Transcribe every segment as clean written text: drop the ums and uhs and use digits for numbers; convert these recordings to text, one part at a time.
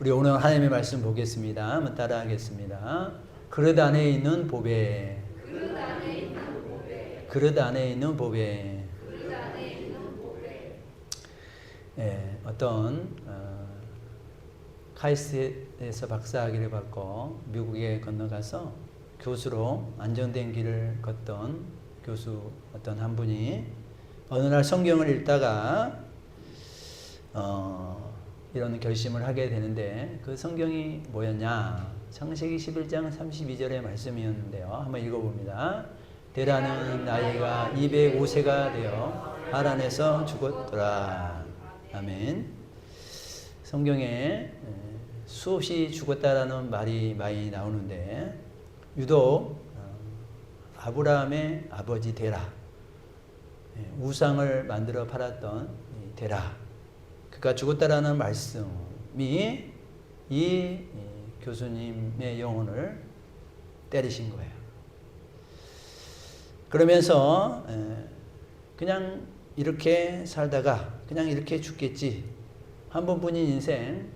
우리 오늘 하나님의 말씀 보겠습니다. 한번 따라하겠습니다. 그릇 안에 있는 보배. 그릇 안에 있는 보배. 그릇 안에 있는 보배. 그릇 안에 있는 보배. 예, 어떤 카이스트에서 박사학위를 받고 미국에 건너가서 교수로 안정된 길을 걷던 교수 어떤 한 분이 어느 날 성경을 읽다가 이런 결심을 하게 되는데 그 성경이 뭐였냐? 창세기 11장 32절의 말씀이었는데요. 한번 읽어봅니다. 데라는 나이가 205세가 되어 하란에서 죽었더라. 아멘. 성경에 수없이 죽었다라는 말이 많이 나오는데 유독 아브라함의 아버지 데라, 우상을 만들어 팔았던 데라, 그가 죽었다라는 말씀이 이 교수님의 영혼을 때리신 거예요. 그러면서 그냥 이렇게 살다가 그냥 이렇게 죽겠지. 한 번뿐인 인생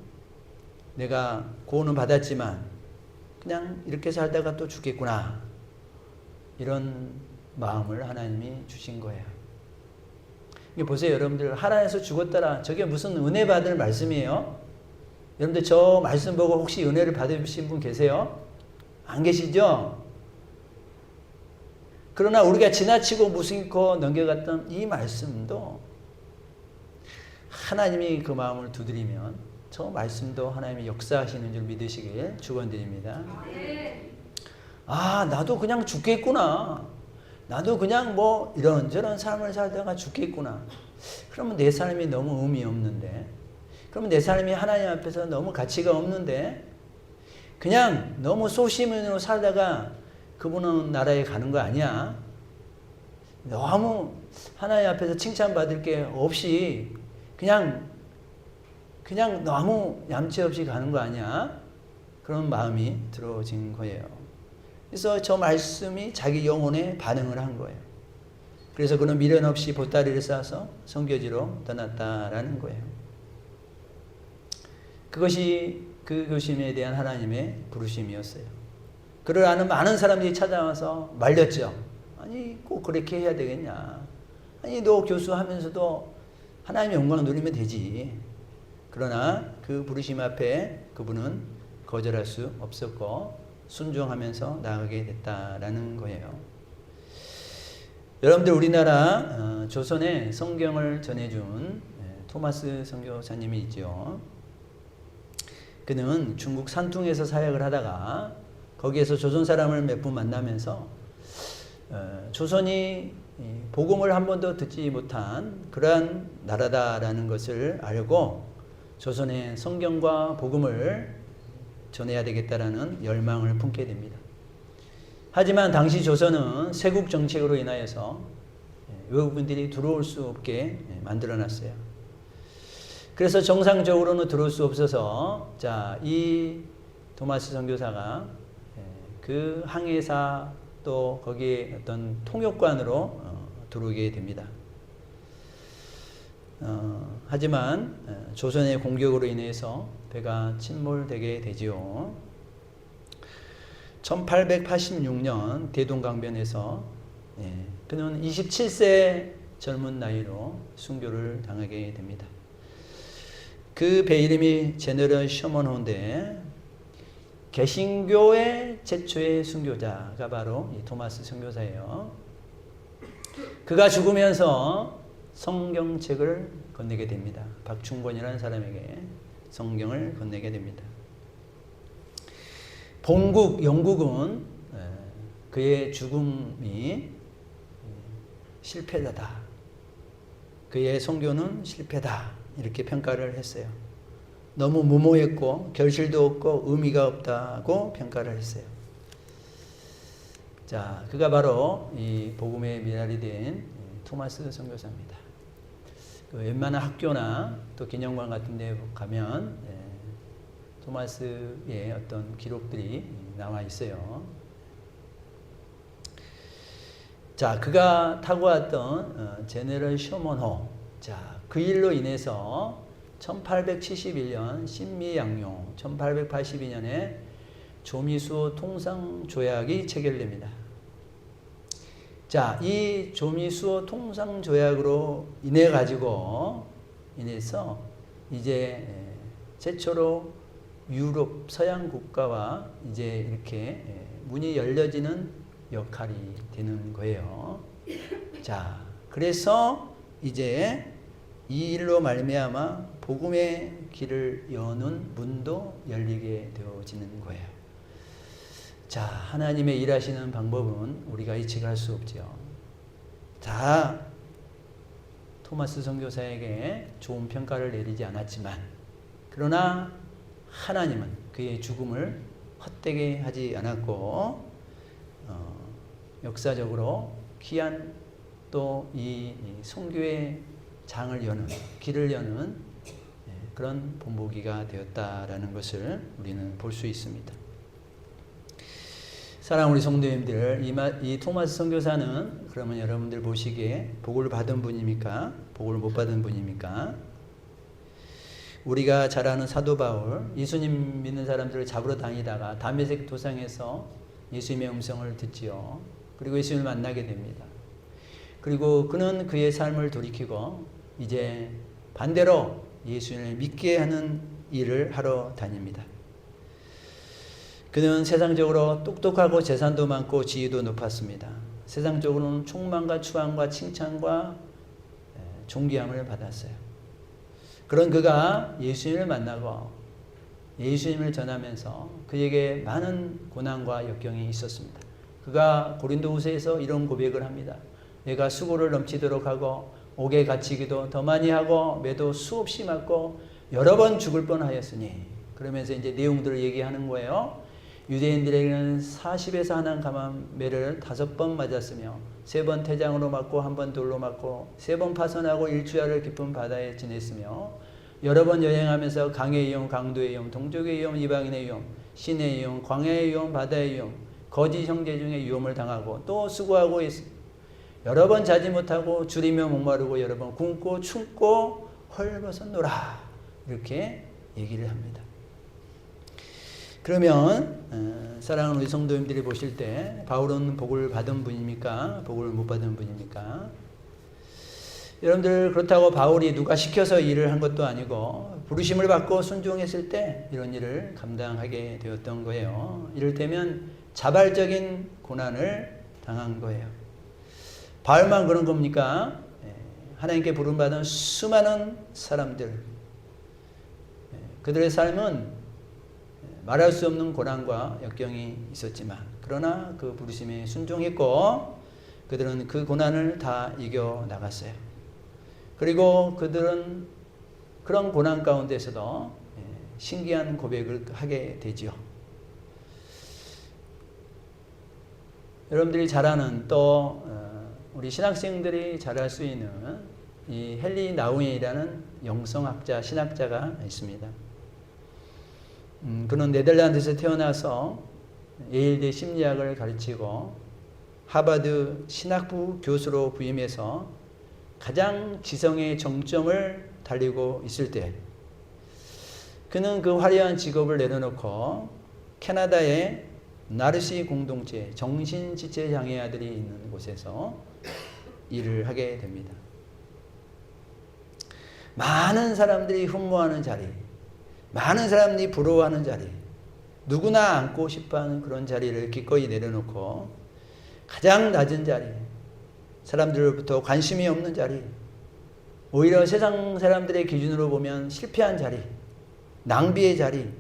내가 구원은 받았지만 그냥 이렇게 살다가 또 죽겠구나. 이런 마음을 하나님이 주신 거예요. 이게 보세요, 여러분들. 하나님에서 죽었더라. 저게 무슨 은혜 받을 말씀이에요? 여러분들 저 말씀 보고 혹시 은혜를 받으신 분 계세요? 안 계시죠? 그러나 우리가 지나치고 무심코 넘겨갔던 이 말씀도 하나님이 그 마음을 두드리면 저 말씀도 하나님이 역사하시는 줄 믿으시길 축원드립니다. 아, 나도 그냥 죽겠구나. 나도 그냥 뭐 이런저런 삶을 살다가 죽겠구나. 그러면 내 삶이 너무 의미 없는데, 그러면 내 삶이 하나님 앞에서 너무 가치가 없는데, 그냥 너무 소시민으로 살다가 그분은 나라에 가는 거 아니야? 너무 하나님 앞에서 칭찬받을 게 없이 그냥 너무 얌체 없이 가는 거 아니야? 그런 마음이 들어진 거예요. 그래서 저 말씀이 자기 영혼에 반응을 한 거예요. 그래서 그는 미련 없이 보따리를 싸서 선교지로 떠났다라는 거예요. 그것이 그 교심에 대한 하나님의 부르심이었어요. 그를 아는 많은 사람들이 찾아와서 말렸죠. 아니, 꼭 그렇게 해야 되겠냐. 아니, 너 교수하면서도 하나님의 영광 누리면 되지. 그러나 그 부르심 앞에 그분은 거절할 수 없었고 순종하면서 나아가게 됐다라는 거예요. 여러분들, 우리나라 조선에 성경을 전해준 토마스 선교사님이 있죠. 그는 중국 산둥에서 사역을 하다가 거기에서 조선 사람을 몇 분 만나면서 조선이 복음을 한 번도 듣지 못한 그러한 나라다라는 것을 알고 조선의 성경과 복음을 전해야 되겠다라는 열망을 품게 됩니다. 하지만 당시 조선은 세국 정책으로 인하여서 외국인들이 들어올 수 없게 만들어놨어요. 그래서 정상적으로는 들어올 수 없어서 이 토마스 선교사가 그 항해사 또 거기에 어떤 통역관으로 들어오게 됩니다. 하지만 조선의 공격으로 인해서 배가 침몰되게 되지요. 1886년 대동강변에서 그는 27세 젊은 나이로 순교를 당하게 됩니다. 그 배 이름이 제너럴 셔먼호인데 개신교의 최초의 순교자가 바로 이 토마스 선교사예요. 그가 죽으면서 성경책을 건네게 됩니다. 박충권이라는 사람에게 성경을 건네게 됩니다. 본국 영국은 그의 죽음이 실패다. 그의 선교는 실패다. 이렇게 평가를 했어요. 너무 무모했고 결실도 없고 의미가 없다고 평가를 했어요. 그가 바로 이 복음의 미랄이 된 토마스 선교사입니다. 웬만한 학교나 또 기념관 같은 데 가면 토마스의 어떤 기록들이 나와 있어요. 그가 타고 왔던 제너럴 셔먼호, 그 일로 인해서 1871년 신미양요, 1882년에 조미수호 통상조약이 체결됩니다. 자, 이 조미수호 통상조약으로 인해서 이제 최초로 유럽 서양 국가와 이제 이렇게 문이 열려지는 역할이 되는 거예요. 자, 그래서 이제 이 일로 말미암아 복음의 길을 여는 문도 열리게 되어지는 거예요. 자, 하나님의 일하시는 방법은 우리가 예측할 수 없죠. 다 토마스 선교사에게 좋은 평가를 내리지 않았지만, 그러나 하나님은 그의 죽음을 헛되게 하지 않았고, 역사적으로 귀한 또 이 선교의 장을 여는, 길을 여는 그런 본보기가 되었다라는 것을 우리는 볼 수 있습니다. 사랑하는 우리 성도님들, 이 토마스 선교사는 그러면 여러분들 보시기에 복을 받은 분입니까? 복을 못 받은 분입니까? 우리가 잘 아는 사도 바울, 예수님 믿는 사람들을 잡으러 다니다가 다메섹 도상에서 예수님의 음성을 듣지요. 그리고 예수님을 만나게 됩니다. 그리고 그는 그의 삶을 돌이키고 이제 반대로 예수님을 믿게 하는 일을 하러 다닙니다. 그는 세상적으로 똑똑하고 재산도 많고 지위도 높았습니다. 세상적으로는 충만과 추앙과 칭찬과 존귀함을 받았어요. 그런 그가 예수님을 만나고 예수님을 전하면서 그에게 많은 고난과 역경이 있었습니다. 그가 고린도후서에서 이런 고백을 합니다. 내가 수고를 넘치도록 하고 옥에 갇히기도 더 많이 하고 매도 수없이 맞고 여러 번 죽을 뻔하였으니, 그러면서 이제 내용들을 얘기하는 거예요. 유대인들에게는 40에서 한한 감암매를 5번 맞았으며 3번 태장으로 맞고 1번 돌로 맞고 3번 파선하고 일주야를 깊은 바다에 지냈으며 여러 번 여행하면서 강의 위험, 강도의 위험, 동족의 위험, 이방인의 위험, 신의 위험, 광야의 위험, 바다의 위험, 거짓 형제 중에 위험을 당하고 또 수고하고 여러 번 자지 못하고 줄이며 목마르고 여러 번 굶고 춥고 헐벗었노라, 이렇게 얘기를 합니다. 그러면 사랑하는 우리 성도님들이 보실 때 바울은 복을 받은 분입니까? 복을 못 받은 분입니까? 여러분들, 그렇다고 바울이 누가 시켜서 일을 한 것도 아니고 부르심을 받고 순종했을 때 이런 일을 감당하게 되었던 거예요. 이를테면 자발적인 고난을 당한 거예요. 바울만 그런 겁니까? 하나님께 부름받은 수많은 사람들, 그들의 삶은 말할 수 없는 고난과 역경이 있었지만, 그러나 그 부르심에 순종했고 그들은 그 고난을 다 이겨나갔어요. 그리고 그들은 그런 고난 가운데서도 신기한 고백을 하게 되죠. 여러분들이 잘 아는, 또 우리 신학생들이 잘 알 수 있는 이 헨리 나우엔이라는 영성학자, 신학자가 있습니다. 그는 네덜란드에서 태어나서 예일대 심리학을 가르치고 하버드 신학부 교수로 부임해서 가장 지성의 정점을 달리고 있을 때, 그는 그 화려한 직업을 내려놓고 캐나다의 나르시 공동체, 정신지체 장애아들이 있는 곳에서 일을 하게 됩니다. 많은 사람들이 흠모하는 자리, 많은 사람들이 부러워하는 자리, 누구나 앉고 싶어하는 그런 자리를 기꺼이 내려놓고 가장 낮은 자리, 사람들로부터 관심이 없는 자리, 오히려 세상 사람들의 기준으로 보면 실패한 자리, 낭비의 자리,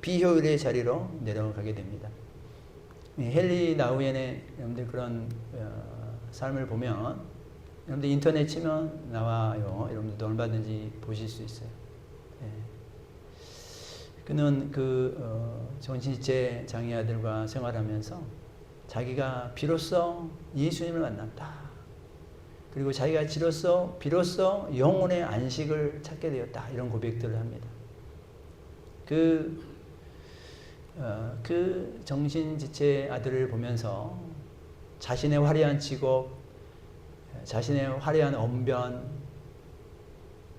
비효율의 자리로 내려가게 됩니다. 헨리 나우엔의 여러분들 그런 삶을 보면, 여러분들 인터넷 치면 나와요. 여러분들도 얼마든지 보실 수 있어요. 그는 정신지체 장애아들과 생활하면서 자기가 비로소 예수님을 만났다. 그리고 자기가 비로소 영혼의 안식을 찾게 되었다. 이런 고백들을 합니다. 그 정신지체 아들을 보면서 자신의 화려한 직업, 자신의 화려한 언변,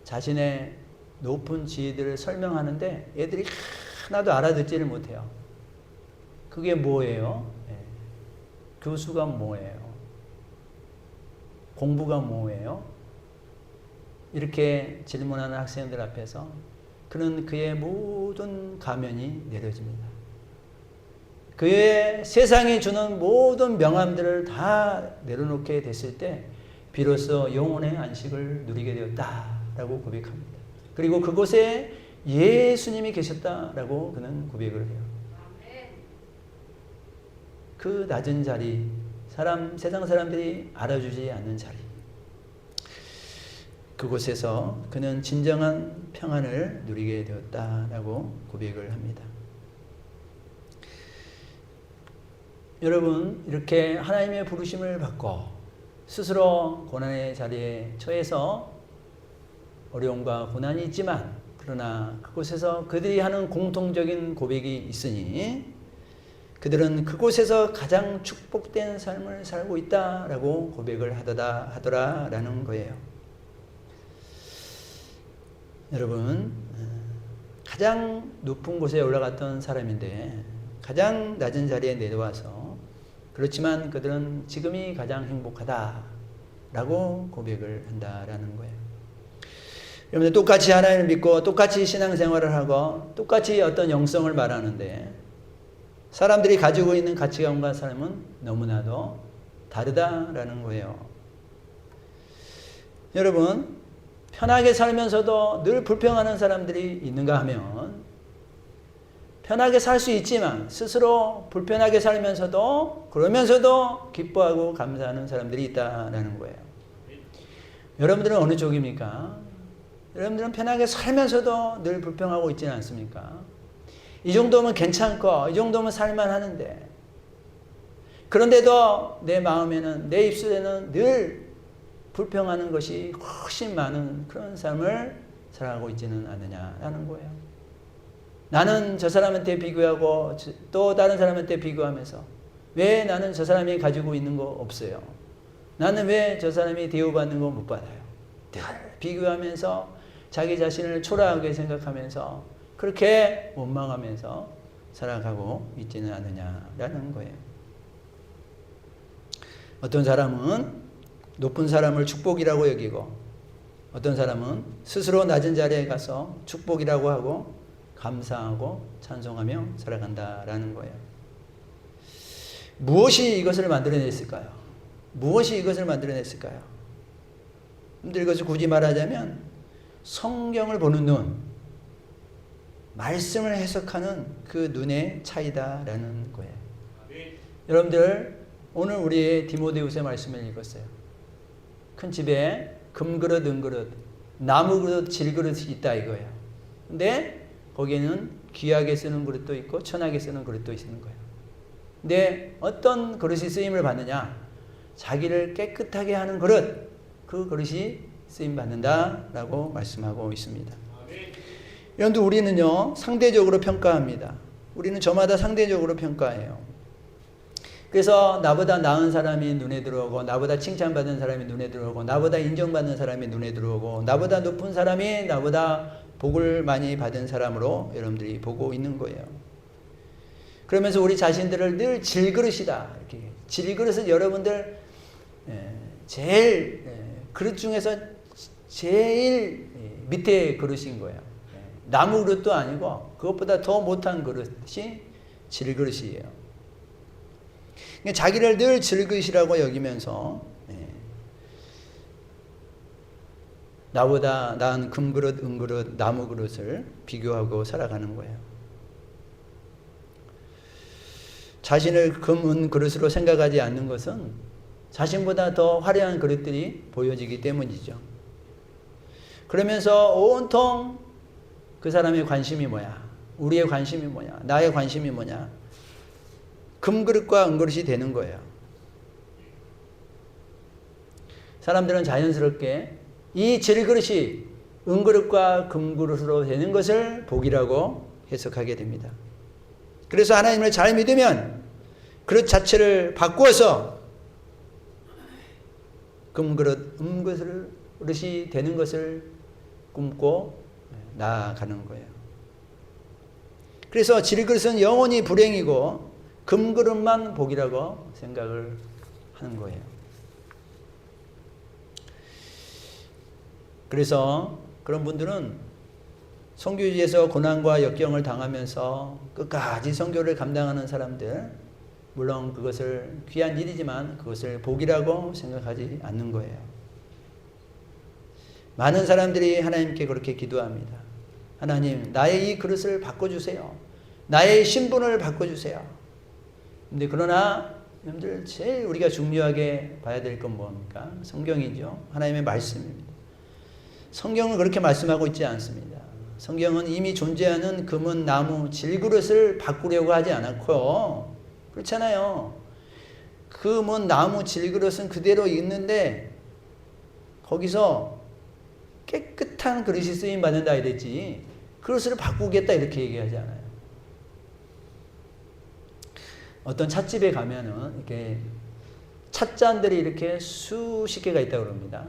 자신의 높은 지혜들을 설명하는데 애들이 하나도 알아듣지를 못해요. 그게 뭐예요? 교수가 뭐예요? 공부가 뭐예요? 이렇게 질문하는 학생들 앞에서 그는 그의 모든 가면이 내려집니다. 그의 세상이 주는 모든 명함들을 다 내려놓게 됐을 때 비로소 영혼의 안식을 누리게 되었다라고 고백합니다. 그리고 그곳에 예수님이 계셨다라고 그는 고백을 해요. 그 낮은 자리, 세상 사람들이 알아주지 않는 자리, 그곳에서 그는 진정한 평안을 누리게 되었다라고 고백을 합니다. 여러분, 이렇게 하나님의 부르심을 받고 스스로 고난의 자리에 처해서 어려움과 고난이 있지만 그러나 그곳에서 그들이 하는 공통적인 고백이 있으니 그들은 그곳에서 가장 축복된 삶을 살고 있다라고 고백을 하더라라는 거예요. 여러분, 가장 높은 곳에 올라갔던 사람인데 가장 낮은 자리에 내려와서 그렇지만 그들은 지금이 가장 행복하다라고 고백을 한다라는 거예요. 여러분, 똑같이 하나님을 믿고 똑같이 신앙생활을 하고 똑같이 어떤 영성을 말하는데 사람들이 가지고 있는 가치관과 삶은 너무나도 다르다라는 거예요. 여러분, 편하게 살면서도 늘 불평하는 사람들이 있는가 하면 편하게 살 수 있지만 스스로 불편하게 살면서도 그러면서도 기뻐하고 감사하는 사람들이 있다라는 거예요. 여러분들은 어느 쪽입니까? 여러분들은 편하게 살면서도 늘 불평하고 있지는 않습니까? 이 정도면 괜찮고 이 정도면 살만하는데 그런데도 내 마음에는 내 입술에는 늘 불평하는 것이 훨씬 많은 그런 삶을 살아가고 있지는 않느냐라는 거예요. 나는 저 사람한테 비교하고 또 다른 사람한테 비교하면서 왜 나는 저 사람이 가지고 있는 거 없어요? 나는 왜 저 사람이 대우받는 거 못 받아요? 늘 비교하면서 자기 자신을 초라하게 생각하면서 그렇게 원망하면서 살아가고 있지는 않느냐라는 거예요. 어떤 사람은 높은 사람을 축복이라고 여기고 어떤 사람은 스스로 낮은 자리에 가서 축복이라고 하고 감사하고 찬송하며 살아간다라는 거예요. 무엇이 이것을 만들어냈을까요? 무엇이 이것을 만들어냈을까요? 이것을 굳이 말하자면 성경을 보는 눈, 말씀을 해석하는 그 눈의 차이다라는 거예요. 여러분들 오늘 우리의 디모데후서 말씀을 읽었어요. 큰 집에 금그릇, 은그릇, 나무그릇, 질그릇이 있다 이거예요. 근데 거기에는 귀하게 쓰는 그릇도 있고 천하게 쓰는 그릇도 있는 거예요. 근데 어떤 그릇이 쓰임을 받느냐? 자기를 깨끗하게 하는 그릇, 그 그릇이 쓰임 받는다라고 말씀하고 있습니다. 여러분들 우리는요 상대적으로 평가합니다. 우리는 저마다 상대적으로 평가해요. 그래서 나보다 나은 사람이 눈에 들어오고 나보다 칭찬받는 사람이 눈에 들어오고 나보다 인정받는 사람이 눈에 들어오고 나보다 높은 사람이 나보다 복을 많이 받은 사람으로 여러분들이 보고 있는 거예요. 그러면서 우리 자신들을 늘 질그릇이다. 이렇게 질그릇은 여러분들 제일 그릇 중에서 제일 밑에 그릇인 거예요. 나무 그릇도 아니고 그것보다 더 못한 그릇이 질그릇이에요. 자기를 늘 질그릇이라고 여기면서 나보다 나은 금그릇, 은그릇, 나무 그릇을 비교하고 살아가는 거예요. 자신을 금, 은 그릇으로 생각하지 않는 것은 자신보다 더 화려한 그릇들이 보여지기 때문이죠. 그러면서 온통 그 사람의 관심이 뭐야? 우리의 관심이 뭐냐? 나의 관심이 뭐냐? 금그릇과 은그릇이 되는 거예요. 사람들은 자연스럽게 이 질그릇이 은그릇과 금그릇으로 되는 것을 복이라고 해석하게 됩니다. 그래서 하나님을 잘 믿으면 그릇 자체를 바꾸어서 금그릇, 은그릇이 되는 것을 꿈고 나아가는 거예요. 그래서 질그릇은 영원히 불행이고 금그릇만 복이라고 생각을 하는 거예요. 그래서 그런 분들은 선교지에서 고난과 역경을 당하면서 끝까지 선교를 감당하는 사람들, 물론 그것을 귀한 일이지만 그것을 복이라고 생각하지 않는 거예요. 많은 사람들이 하나님께 그렇게 기도합니다. 하나님, 나의 이 그릇을 바꿔주세요. 나의 신분을 바꿔주세요. 근데 그러나 여러분들 제일 우리가 중요하게 봐야 될 건 뭡니까? 성경이죠. 하나님의 말씀입니다. 성경은 그렇게 말씀하고 있지 않습니다. 성경은 이미 존재하는 금은 나무 질그릇을 바꾸려고 하지 않았고요. 그렇잖아요. 금은 나무 질그릇은 그대로 있는데 거기서 깨끗한 그릇이 쓰임 받는다 이랬지 그릇을 바꾸겠다 이렇게 얘기하지 않아요. 어떤 찻집에 가면은 이렇게 찻잔들이 이렇게 수십 개가 있다고 그럽니다.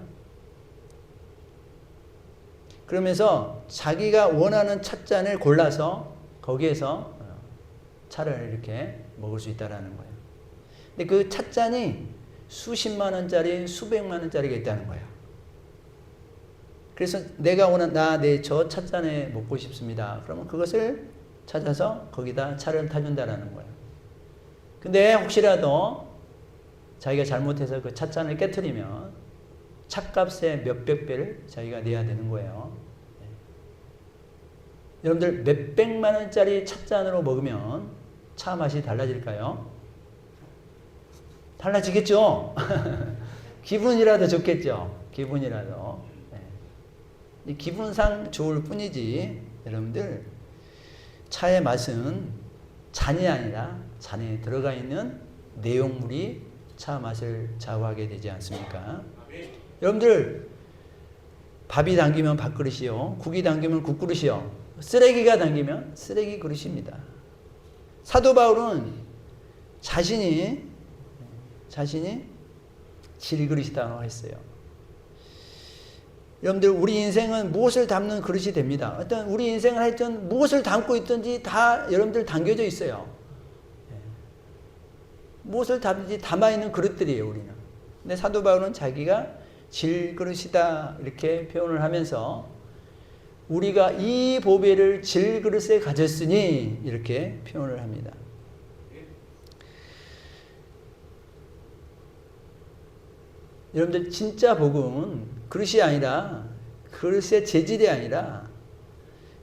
그러면서 자기가 원하는 찻잔을 골라서 거기에서 차를 이렇게 먹을 수 있다라는 거예요. 근데 그 찻잔이 수십만 원짜리, 수백만 원짜리가 있다는 거예요. 그래서 내가 원하는 저 찻잔에 먹고 싶습니다. 그러면 그것을 찾아서 거기다 차를 타준다라는 거예요. 근데 혹시라도 자기가 잘못해서 그 찻잔을 깨트리면 찻값의 몇백 배를 자기가 내야 되는 거예요. 네. 여러분들 몇백만 원짜리 찻잔으로 먹으면 차 맛이 달라질까요? 달라지겠죠? 기분이라도 좋겠죠? 기분이라도. 네. 기분상 좋을 뿐이지 여러분들 차의 맛은 잔이 아니라 잔에 들어가 있는 내용물이 차 맛을 좌우하게 되지 않습니까? 여러분들 밥이 당기면 밥그릇이요, 국이 당기면 국그릇이요, 쓰레기가 당기면 쓰레기 그릇입니다. 사도 바울은 자신이 질그릇이라고 했어요. 여러분들 우리 인생은 무엇을 담는 그릇이 됩니다. 어떤 우리 인생을 하여튼 무엇을 담고 있든지 다 여러분들 담겨져 있어요. 무엇을 담든지 담아있는 그릇들이에요 우리는. 근데 사도 바울은 자기가 질그릇이다 이렇게 표현을 하면서 우리가 이 보배를 질그릇에 가졌으니 이렇게 표현을 합니다. 여러분들 진짜 복은 그릇이 아니라 그릇의 재질이 아니라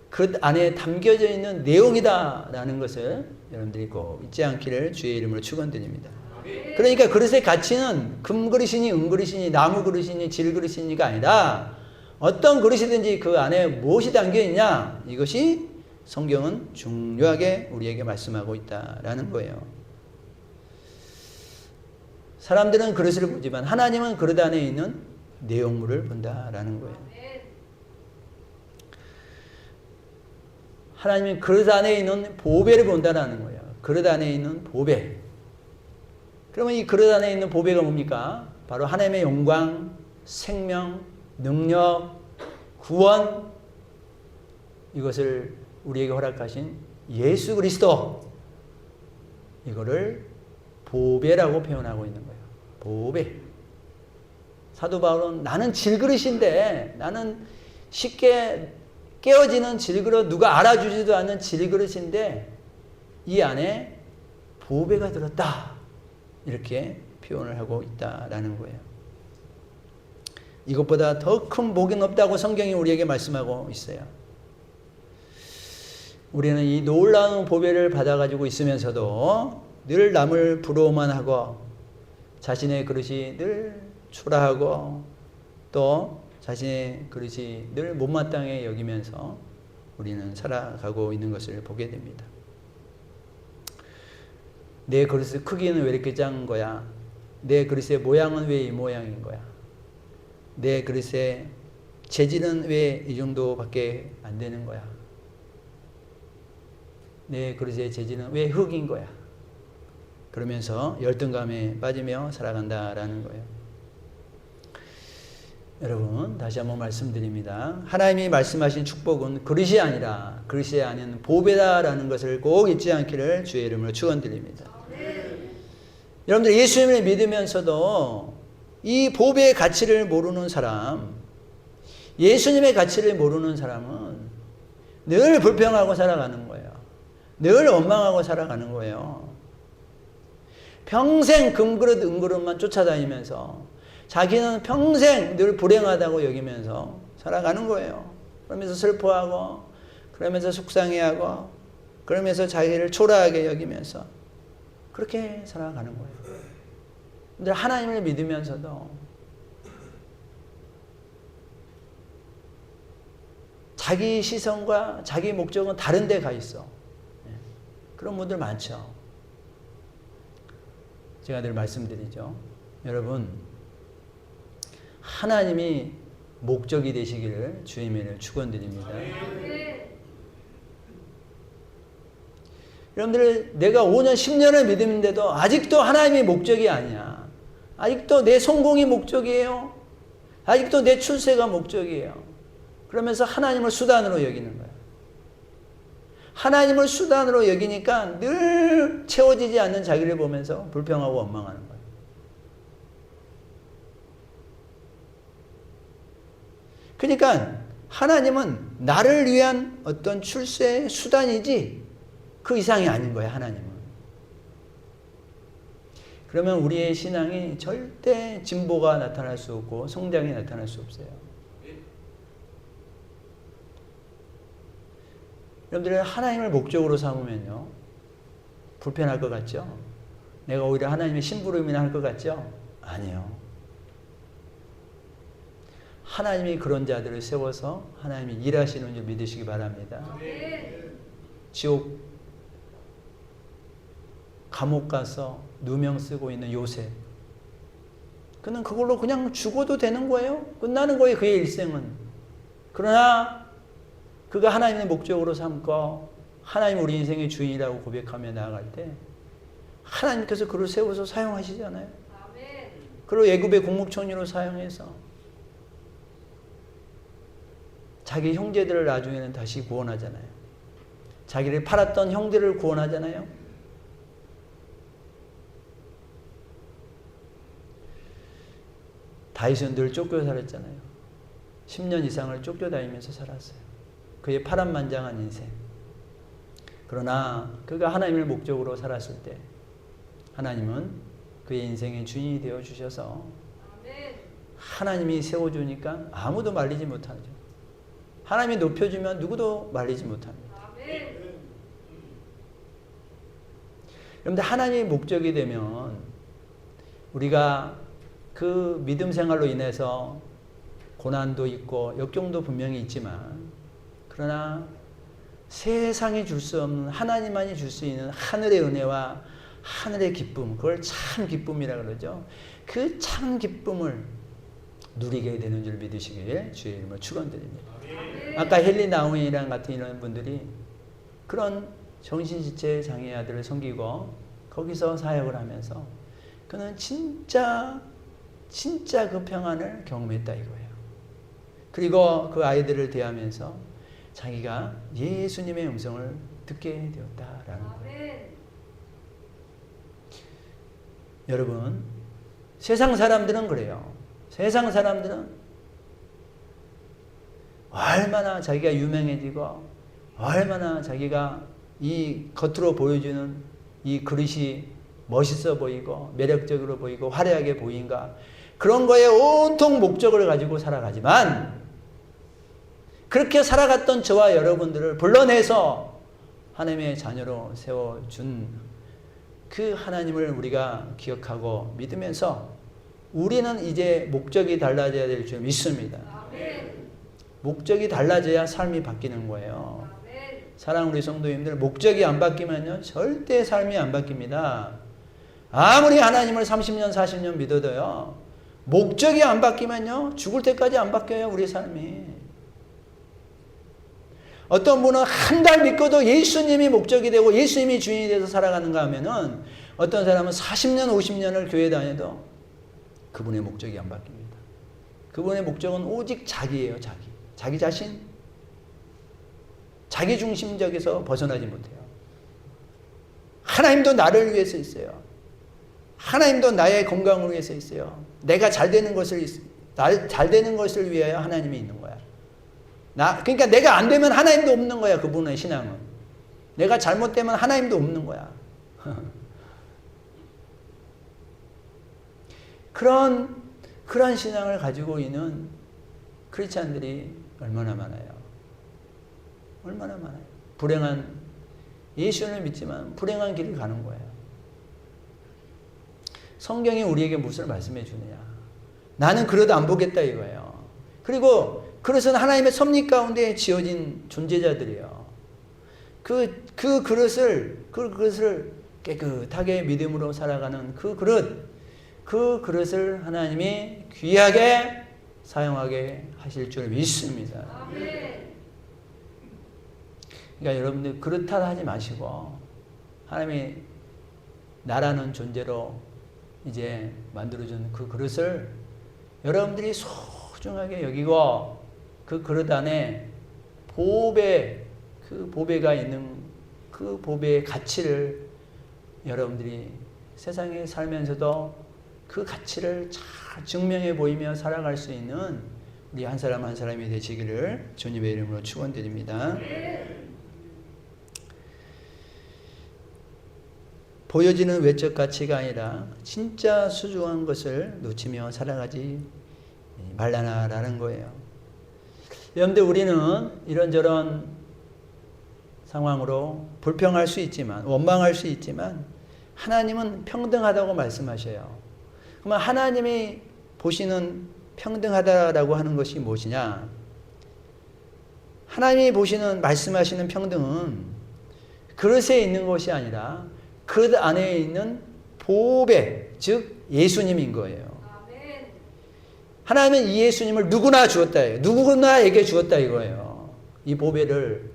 그릇 안에 담겨져 있는 내용이다라는 것을 여러분들이 꼭 잊지 않기를 주의 이름으로 축원드립니다. 그러니까 그릇의 가치는 금그릇이니 은그릇이니 나무그릇이니 질그릇이니가 아니라 어떤 그릇이든지 그 안에 무엇이 담겨있냐 이것이 성경은 중요하게 우리에게 말씀하고 있다라는 거예요. 사람들은 그릇을 보지만 하나님은 그릇 안에 있는 내용물을 본다라는 거예요. 하나님은 그릇 안에 있는 보배를 본다라는 거예요. 그릇 안에 있는 보배. 그러면 이 그릇 안에 있는 보배가 뭡니까? 바로 하나님의 영광, 생명, 능력, 구원, 이것을 우리에게 허락하신 예수 그리스도, 이거를 보배라고 표현하고 있는 거예요. 보배. 사도 바울은 나는 질그릇인데, 나는 쉽게 깨어지는 질그릇, 누가 알아주지도 않는 질그릇인데 이 안에 보배가 들었다, 이렇게 표현을 하고 있다라는 거예요. 이것보다 더 큰 복은 없다고 성경이 우리에게 말씀하고 있어요. 우리는 이 놀라운 보배를 받아가지고 있으면서도 늘 남을 부러워만 하고 자신의 그릇이 늘 초라하고 또 자신의 그릇이 늘 못마땅해 여기면서 우리는 살아가고 있는 것을 보게 됩니다. 내 그릇의 크기는 왜 이렇게 작은 거야? 내 그릇의 모양은 왜 이 모양인 거야? 내 그릇의 재질은 왜 이 정도밖에 안 되는 거야? 내 그릇의 재질은 왜 흙인 거야? 그러면서 열등감에 빠지며 살아간다라는 거예요. 여러분 다시 한번 말씀드립니다. 하나님이 말씀하신 축복은 그릇이 아니라 그릇이 아닌 보배다라는 것을 꼭 잊지 않기를 주의 이름으로 축원드립니다. 여러분들 예수님을 믿으면서도 이 보배의 가치를 모르는 사람, 예수님의 가치를 모르는 사람은 늘 불평하고 살아가는 거예요. 늘 원망하고 살아가는 거예요. 평생 금그릇 은그릇만 쫓아다니면서 자기는 평생 늘 불행하다고 여기면서 살아가는 거예요. 그러면서 슬퍼하고 그러면서 속상해하고 그러면서 자기를 초라하게 여기면서 그렇게 살아가는 거예요. 근데 하나님을 믿으면서도 자기 시선과 자기 목적은 다른 데 가 있어. 그런 분들 많죠. 제가 늘 말씀드리죠. 여러분, 하나님이 목적이 되시기를 주님을 축원드립니다. 여러분들, 내가 5년, 10년을 믿는데도 아직도 하나님이 목적이 아니야. 아직도 내 성공이 목적이에요. 아직도 내 출세가 목적이에요. 그러면서 하나님을 수단으로 여기는 거야. 하나님을 수단으로 여기니까 늘 채워지지 않는 자기를 보면서 불평하고 원망하는 거야. 그러니까 하나님은 나를 위한 어떤 출세의 수단이지 그 이상이 아닌 거야, 하나님은. 그러면 우리의 신앙이 절대 진보가 나타날 수 없고 성장이 나타날 수 없어요. 여러분들이 하나님을 목적으로 삼으면요, 불편할 것 같죠? 내가 오히려 하나님의 심부름이나 할 것 같죠? 아니요. 하나님이 그런 자들을 세워서 하나님이 일하시는 줄 믿으시기 바랍니다. 지옥 감옥 가서 누명 쓰고 있는 요셉, 그는 그걸로 그냥 죽어도 되는 거예요. 끝나는 거예요, 그의 일생은. 그러나 그가 하나님의 목적으로 삼고 하나님 우리 인생의 주인이라고 고백하며 나아갈 때 하나님께서 그를 세워서 사용하시잖아요. 그리고 애굽의 국무총리로 사용해서 자기 형제들을 나중에는 다시 구원하잖아요. 자기를 팔았던 형들을 구원하잖아요. 다윗은 늘 쫓겨 살았잖아요. 10년 이상을 쫓겨다니면서 살았어요. 그의 파란만장한 인생. 그러나 그가 하나님을 목적으로 살았을 때 하나님은 그의 인생의 주인이 되어주셔서 하나님이 세워주니까 아무도 말리지 못하죠. 하나님이 높여주면 누구도 말리지 못합니다. 여러분들, 하나님의 목적이 되면 우리가 그 믿음 생활로 인해서 고난도 있고 역경도 분명히 있지만, 그러나 세상이 줄 수 없는, 하나님만이 줄 수 있는 하늘의 은혜와 하늘의 기쁨, 그걸 참 기쁨이라 그러죠. 그 참 기쁨을 누리게 되는 줄 믿으시길 주의 이름으로 축원드립니다. 아까 헨리 나우인이랑 같은 이런 분들이 그런 정신지체 장애 아들을 섬기고 거기서 사역을 하면서 그는 진짜 그 평안을 경험했다 이거예요. 그리고 그 아이들을 대하면서 자기가 예수님의 음성을 듣게 되었다라는 거예요. 여러분, 세상 사람들은 그래요. 세상 사람들은 얼마나 자기가 유명해지고 얼마나 자기가 이 겉으로 보여주는 이 그릇이 멋있어 보이고 매력적으로 보이고 화려하게 보인가, 그런 거에 온통 목적을 가지고 살아가지만, 그렇게 살아갔던 저와 여러분들을 불러내서 하나님의 자녀로 세워준 그 하나님을 우리가 기억하고 믿으면서 우리는 이제 목적이 달라져야 될 줄 믿습니다. 목적이 달라져야 삶이 바뀌는 거예요. 사랑하는 우리 성도님들, 목적이 안 바뀌면요 절대 삶이 안 바뀝니다. 아무리 하나님을 30년 40년 믿어도요, 목적이 안 바뀌면요 죽을 때까지 안 바뀌어요, 우리 삶이. 어떤 분은 한 달 믿고도 예수님이 목적이 되고 예수님이 주인이 돼서 살아가는가 하면은, 어떤 사람은 40년 50년을 교회 다녀도 그분의 목적이 안 바뀝니다. 그분의 목적은 오직 자기예요. 자기 자신. 자기 중심적에서 벗어나지 못해요. 하나님도 나를 위해서 있어요. 하나님도 나의 건강을 위해서 있어요. 내가 잘 되는 것을 위하여 하나님이 있는 거야. 그러니까 내가 안 되면 하나님도 없는 거야. 그분의 신앙은. 내가 잘못되면 하나님도 없는 거야. 그런 신앙을 가지고 있는 크리스찬들이 얼마나 많아요. 얼마나 많아요. 예수를 믿지만 불행한 길을 가는 거예요. 성경이 우리에게 무엇을 말씀해 주느냐. 나는 그릇 안 보겠다 이거예요. 그리고 그릇은 하나님의 섭리 가운데 지어진 존재자들이에요. 그 그릇을 깨끗하게 믿음으로 살아가는 그 그릇을 하나님이 귀하게 사용하게 하실 줄 믿습니다. 그러니까 여러분들 그릇 탓하지 마시고 하나님이 나라는 존재로 이제 만들어준 그 그릇을 여러분들이 소중하게 여기고 그 그릇 안에 보배가 있는 그 보배의 가치를 여러분들이 세상에 살면서도 그 가치를 잘 증명해 보이며 살아갈 수 있는 우리 한 사람 한 사람이 되시기를 주님의 이름으로 축원드립니다. 보여지는 외적 가치가 아니라 진짜 소중한 것을 놓치며 살아가지 말라라는 거예요. 여러분들 우리는 이런저런 상황으로 불평할 수 있지만 원망할 수 있지만 하나님은 평등하다고 말씀하셔요. 그러면 하나님이 보시는 평등하다라고 하는 것이 무엇이냐? 하나님이 보시는 말씀하시는 평등은 그릇에 있는 것이 아니라 그릇 안에 있는 보배, 즉 예수님인 거예요. 하나님은 이 예수님을 누구나 주었다. 누구나에게 주었다 이거예요. 이 보배를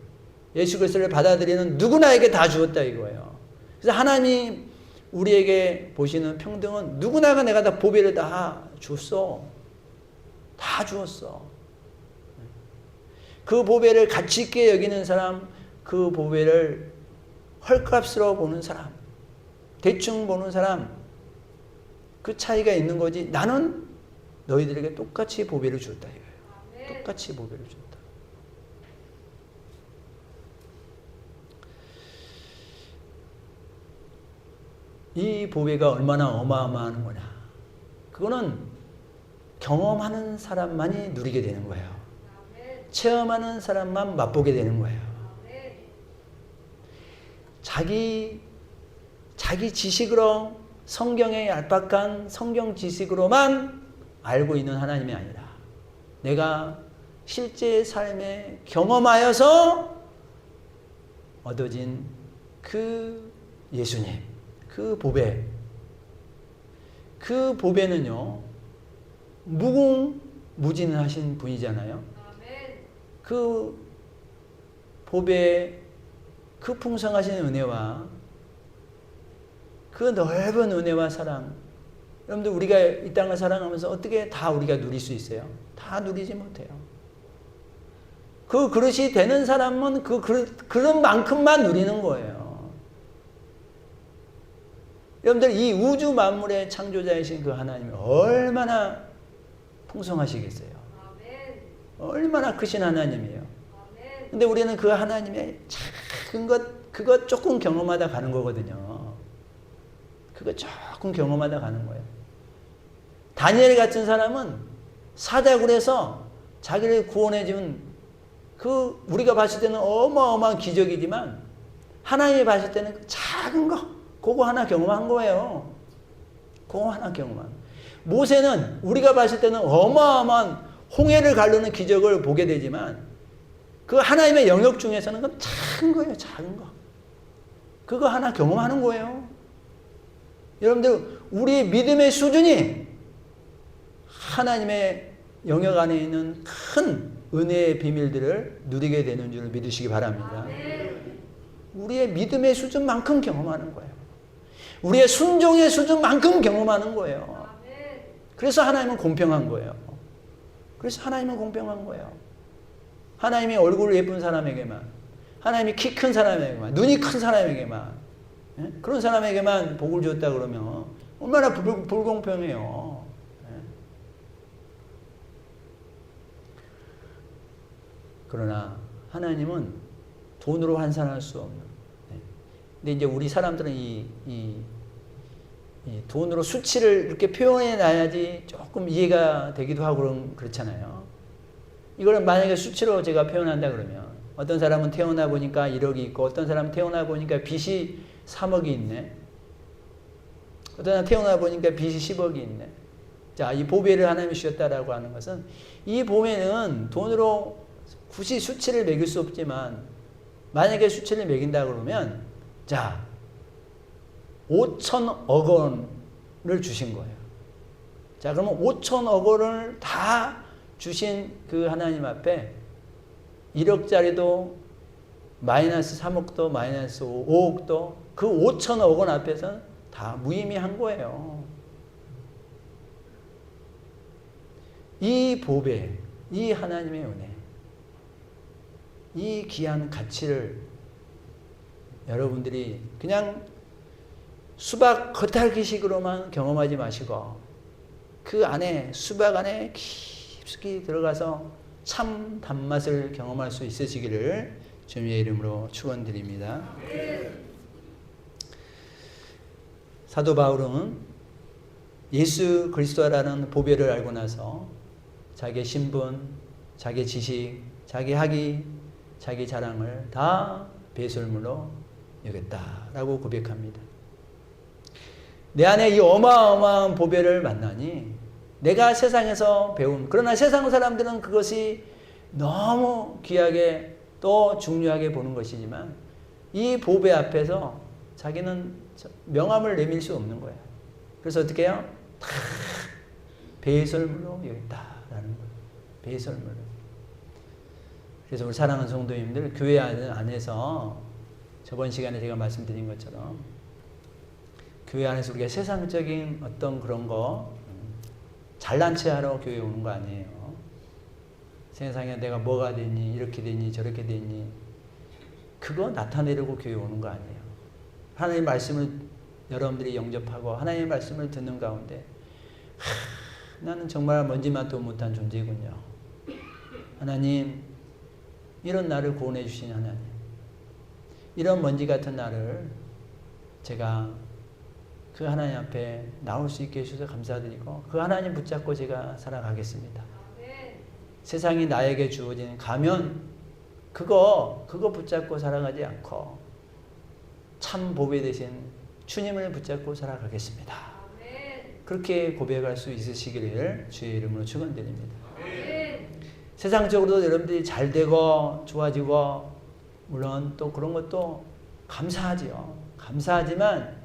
예수 그리스도를 받아들이는 누구나에게 다 주었다 이거예요. 그래서 하나님이 우리에게 보시는 평등은 누구나가 내가 다 보배를 다 줬어. 다 주었어. 그 보배를 가치 있게 여기는 사람, 그 보배를 헐값으로 보는 사람, 대충 보는 사람, 그 차이가 있는 거지. 나는 너희들에게 똑같이 보배를 줬다 이거예요. 똑같이 보배를 줬다. 이 보배가 얼마나 어마어마한 거냐. 그거는 경험하는 사람만이 누리게 되는 거예요. 체험하는 사람만 맛보게 되는 거예요. 자기 지식으로 성경의 얄팍한 성경 지식으로만 알고 있는 하나님이 아니라 내가 실제 삶에 경험하여서 얻어진 그 예수님, 그 보배, 그 보배는요 무궁무진하신 분이잖아요. 그 보배, 그 풍성하신 은혜와 그 넓은 은혜와 사랑, 여러분들 우리가 이 땅을 살아가면서 어떻게 다 우리가 누릴 수 있어요? 다 누리지 못해요. 그 그릇이 되는 사람은 그 그릇만큼만 누리는 거예요. 여러분들 이 우주 만물의 창조자이신 그 하나님이 얼마나 풍성하시겠어요? 얼마나 크신 하나님이에요. 근데 우리는 그 하나님의 작은 것, 그것 조금 경험하다 가는 거거든요. 그거 조금 경험하다 가는 거예요. 다니엘 같은 사람은 사자굴에서 자기를 구원해 준 그 우리가 봤을 때는 어마어마한 기적이지만 하나님이 봤을 때는 작은 거, 그거 하나 경험한 거예요. 그거 하나 경험한. 모세는 우리가 봤을 때는 어마어마한 홍해를 가르는 기적을 보게 되지만 그 하나님의 영역 중에서는 그건 작은 거예요. 작은 거. 그거 하나 경험하는 거예요. 여러분들 우리의 믿음의 수준이 하나님의 영역 안에 있는 큰 은혜의 비밀들을 누리게 되는 줄 믿으시기 바랍니다. 우리의 믿음의 수준만큼 경험하는 거예요. 우리의 순종의 수준만큼 경험하는 거예요. 그래서 하나님은 공평한 거예요. 그래서 하나님은 공평한 거예요. 하나님이 얼굴 예쁜 사람에게만, 하나님이 키 큰 사람에게만, 눈이 큰 사람에게만, 예? 그런 사람에게만 복을 줬다 그러면 얼마나 불공평해요. 예? 그러나 하나님은 돈으로 환산할 수 없는. 예? 근데 이제 우리 사람들은 이 돈으로 수치를 이렇게 표현해 놔야지 조금 이해가 되기도 하고 그렇잖아요. 이거는 만약에 수치로 제가 표현한다 그러면 어떤 사람은 태어나 보니까 1억이 있고 어떤 사람은 태어나 보니까 빚이 3억이 있네. 어떤 사람은 태어나 보니까 빚이 10억이 있네. 자, 이 보배를 하나님이 주셨다라고 하는 것은 이 보배는 돈으로 굳이 수치를 매길 수 없지만 만약에 수치를 매긴다 그러면 자 5천억 원을 주신 거예요. 자, 그러면 5천억 원을 다 주신 그 하나님 앞에 1억짜리도 마이너스 3억도 마이너스 5억도 그 5천억 원 앞에서는 다 무의미한 거예요. 이 보배, 이 하나님의 은혜, 이 귀한 가치를 여러분들이 그냥 수박 겉핥기식으로만 경험하지 마시고 그 안에 수박 안에 깊숙이 들어가서 참 단맛을 경험할 수 있으시기를 주님의 이름으로 축원드립니다. 사도 바울은 예수 그리스도라는 보배를 알고 나서 자기의 신분, 자기의 지식, 자기 학위, 자기 자랑을 다 배설물로 여겼다라고 고백합니다. 내 안에 이 어마어마한 보배를 만나니 내가 세상에서 배운, 그러나 세상 사람들은 그것이 너무 귀하게 또 중요하게 보는 것이지만 이 보배 앞에서 자기는 명함을 내밀 수 없는 거예요. 그래서 어떻게 해요? 다 배설물로 여겼다라는 거예요. 배설물로. 그래서 우리 사랑하는 성도님들, 교회 안에서 저번 시간에 제가 말씀드린 것처럼 교회 안에서 우리가 세상적인 어떤 그런 거 잘난 체 하러 교회에 오는 거 아니에요. 세상에 내가 뭐가 되니, 이렇게 되니, 저렇게 되니, 그거 나타내려고 교회 오는 거 아니에요. 하나님의 말씀을 여러분들이 영접하고 하나님의 말씀을 듣는 가운데 나는 정말 먼지만도 못한 존재군요. 하나님, 이런 나를 구원해 주신 하나님, 이런 먼지 같은 나를 제가 그 하나님 앞에 나올 수 있게 해주셔서 감사드리고 그 하나님 붙잡고 제가 살아가겠습니다. 세상이 나에게 주어진 가면 그거 붙잡고 살아가지 않고 참 보배 되신 주님을 붙잡고 살아가겠습니다. 그렇게 고백할 수 있으시기를 주의 이름으로 축원드립니다. 세상적으로도 여러분들이 잘 되고 좋아지고 물론 또 그런 것도 감사하지요. 감사하지만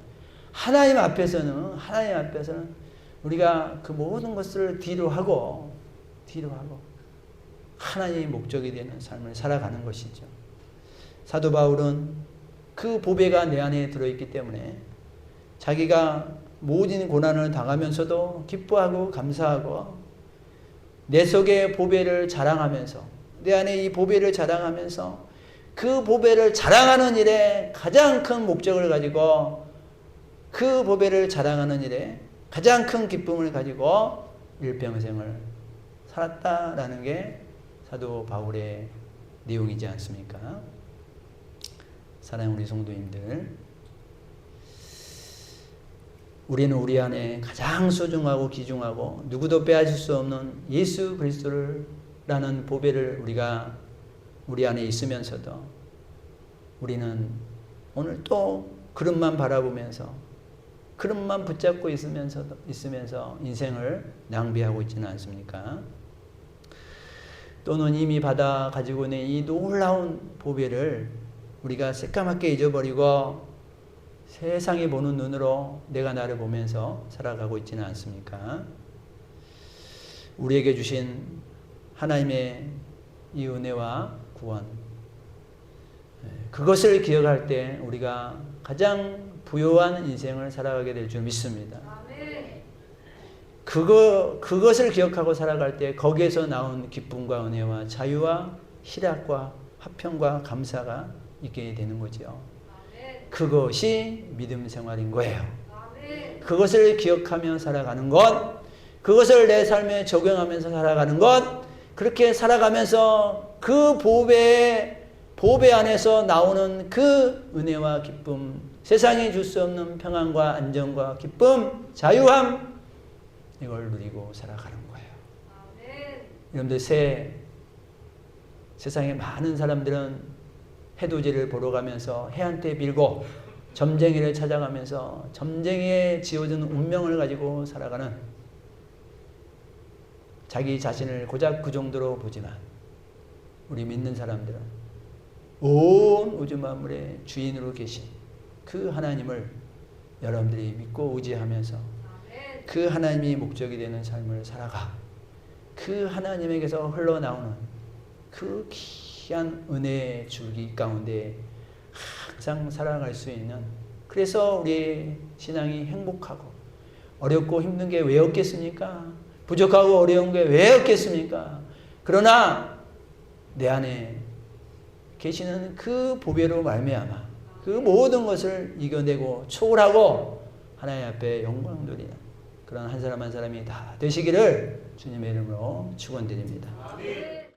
하나님 앞에서는 우리가 그 모든 것을 뒤로 하고 하나님의 목적이 되는 삶을 살아가는 것이죠. 사도 바울은 그 보배가 내 안에 들어있기 때문에 자기가 모든 고난을 당하면서도 기뻐하고 감사하고 내 속에 보배를 자랑하면서 내 안에 이 보배를 자랑하면서 그 보배를 자랑하는 일에 가장 큰 목적을 가지고 그 보배를 자랑하는 일에 가장 큰 기쁨을 가지고 일평생을 살았다라는 게 사도 바울의 내용이지 않습니까? 사랑하는 우리 성도님들, 우리는 우리 안에 가장 소중하고 귀중하고 누구도 빼앗을 수 없는 예수 그리스도라는 보배를 우리가 우리 안에 있으면서도 우리는 오늘 또 그릇만 바라보면서 그릇만 붙잡고 있으면서 인생을 낭비하고 있지는 않습니까? 또는 이미 받아 가지고 있는 이 놀라운 보배를 우리가 새까맣게 잊어버리고 세상이 보는 눈으로 내가 나를 보면서 살아가고 있지는 않습니까? 우리에게 주신 하나님의 이 은혜와 구원, 그것을 기억할 때 우리가 가장 부요한 인생을 살아가게 될 줄 믿습니다. 그것을 기억하고 살아갈 때 거기에서 나온 기쁨과 은혜와 자유와 희락과 화평과 감사가 있게 되는 거죠. 그것이 믿음 생활인 거예요. 그것을 기억하며 살아가는 것, 그것을 내 삶에 적용하면서 살아가는 것, 그렇게 살아가면서 그 보배 안에서 나오는 그 은혜와 기쁨, 세상이 줄 수 없는 평안과 안정과 기쁨, 자유함, 이걸 누리고 살아가는 거예요. 여러분들 세상에 많은 사람들은 해돋이를 보러 가면서 해안대 빌고 점쟁이를 찾아가면서 점쟁이에 지어준 운명을 가지고 살아가는, 자기 자신을 고작 그 정도로 보지만 우리 믿는 사람들은 온 우주 만물의 주인으로 계신 그 하나님을 여러분들이 믿고 의지하면서 그 하나님이 목적이 되는 삶을 살아가 그 하나님에게서 흘러나오는 그 귀한 은혜의 줄기 가운데 항상 살아갈 수 있는, 그래서 우리 신앙이 행복하고 어렵고 힘든 게 왜 없겠습니까? 부족하고 어려운 게 왜 없겠습니까? 그러나 내 안에 계시는 그 보배로 말미암아 그 모든 것을 이겨내고 초월하고 하나님 앞에 영광 돌리는 그런 한 사람 한 사람이 다 되시기를 주님의 이름으로 축원드립니다.